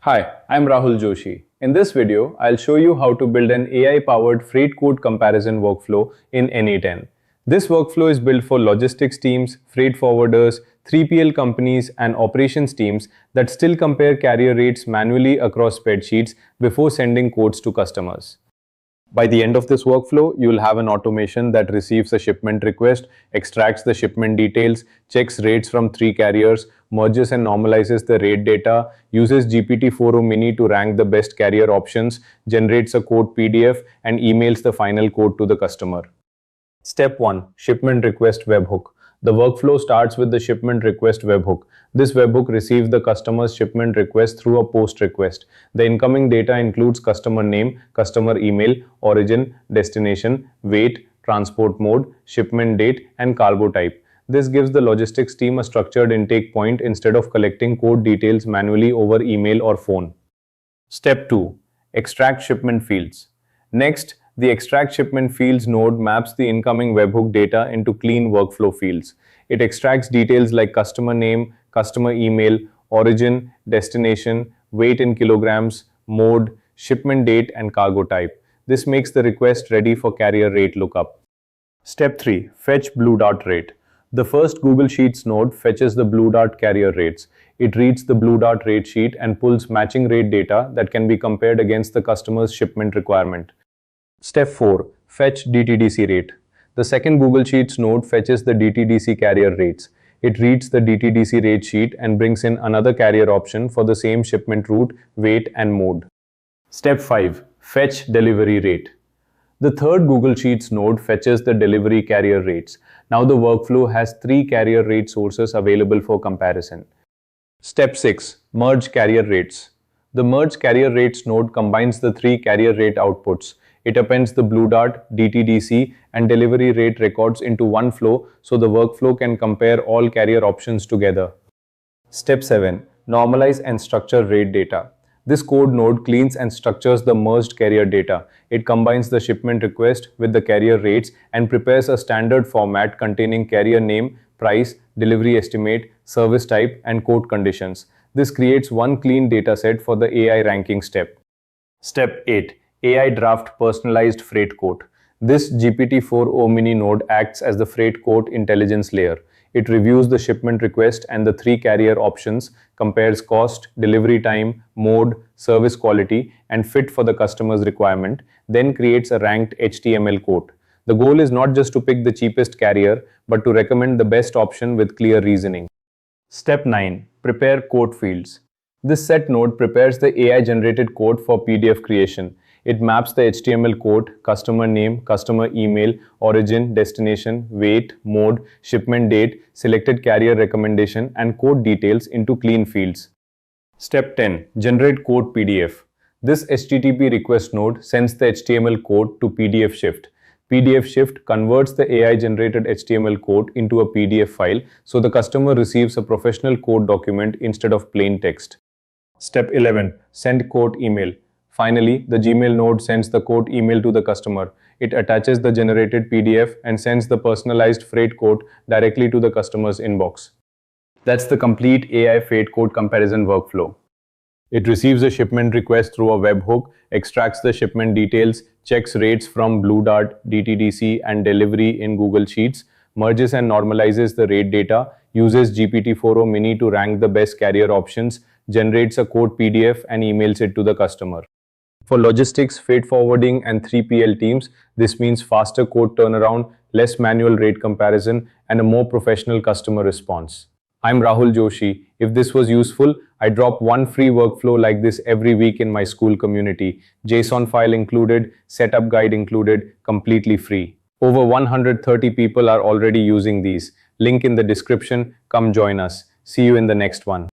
Hi, I'm Rahul Joshi. In this video, I'll show you how to build an AI-powered freight quote comparison workflow in n8n. This workflow is built for logistics teams, freight forwarders, 3PL companies, and operations teams that still compare carrier rates manually across spreadsheets before sending quotes to customers. By the end of this workflow, you'll have an automation that receives a shipment request, extracts the shipment details, checks rates from 3 carriers, merges and normalizes the rate data, uses GPT-4o Mini to rank the best carrier options, generates a quote PDF, and emails the final quote to the customer. Step 1. Shipment Request Webhook. The workflow starts with the Shipment Request Webhook. This webhook receives the customer's shipment request through a POST request. The incoming data includes customer name, customer email, origin, destination, weight, transport mode, shipment date, and cargo type. This gives the logistics team a structured intake point instead of collecting quote details manually over email or phone. Step 2. Extract Shipment Fields. Next, the Extract Shipment Fields node maps the incoming webhook data into clean workflow fields. It extracts details like customer name, customer email, origin, destination, weight in kilograms, mode, shipment date, and cargo type. This makes the request ready for carrier rate lookup. Step 3. Fetch BlueDart rate. The first Google Sheets node fetches the BlueDart carrier rates. It reads the BlueDart rate sheet and pulls matching rate data that can be compared against the customer's shipment requirement. Step 4. Fetch DTDC rate. The second Google Sheets node fetches the DTDC carrier rates. It reads the DTDC rate sheet and brings in another carrier option for the same shipment route, weight, and mode. Step 5. Fetch Delivery rate. The third Google Sheets node fetches the delivery carrier rates. Now the workflow has 3 carrier rate sources available for comparison. Step 6. Merge carrier rates. The Merge carrier rates node combines the 3 carrier rate outputs. It appends the BlueDart, DTDC, and delivery rate records into one flow so the workflow can compare all carrier options together. Step 7. Normalize and structure rate data. This code node cleans and structures the merged carrier data. It combines the shipment request with the carrier rates and prepares a standard format containing carrier name, price, delivery estimate, service type, and quote conditions. This creates one clean dataset for the AI ranking step. Step 8. AI Draft Personalized Freight Quote. This GPT-4o Mini node acts as the freight quote intelligence layer. It reviews the shipment request and the 3 carrier options, compares cost, delivery time, mode, service quality, and fit for the customer's requirement, then creates a ranked HTML quote. The goal is not just to pick the cheapest carrier, but to recommend the best option with clear reasoning. Step 9. Prepare quote fields. This set node prepares the AI-generated quote for PDF creation. It maps the HTML quote, customer name, customer email, origin, destination, weight, mode, shipment date, selected carrier recommendation, and quote details into clean fields. Step 10. Generate quote PDF. This HTTP request node sends the HTML quote to PDFShift. PDFShift converts the AI-generated HTML quote into a PDF file so the customer receives a professional quote document instead of plain text. Step 11. Send quote email. Finally, the Gmail node sends the quote email to the customer. It attaches the generated PDF and sends the personalized freight quote directly to the customer's inbox. That's the complete AI freight quote comparison workflow. It receives a shipment request through a webhook, extracts the shipment details, checks rates from BlueDart, DTDC, and Delhivery in Google Sheets, merges and normalizes the rate data, uses GPT-4o Mini to rank the best carrier options, generates a quote PDF, and emails it to the customer. For logistics, freight forwarding, and 3PL teams, this means faster quote turnaround, less manual rate comparison, and a more professional customer response. I'm Rahul Joshi. If this was useful, I drop one free workflow like this every week in my school community. JSON file included, setup guide included, completely free. Over 130 people are already using these. Link in the description. Come join us. See you in the next one.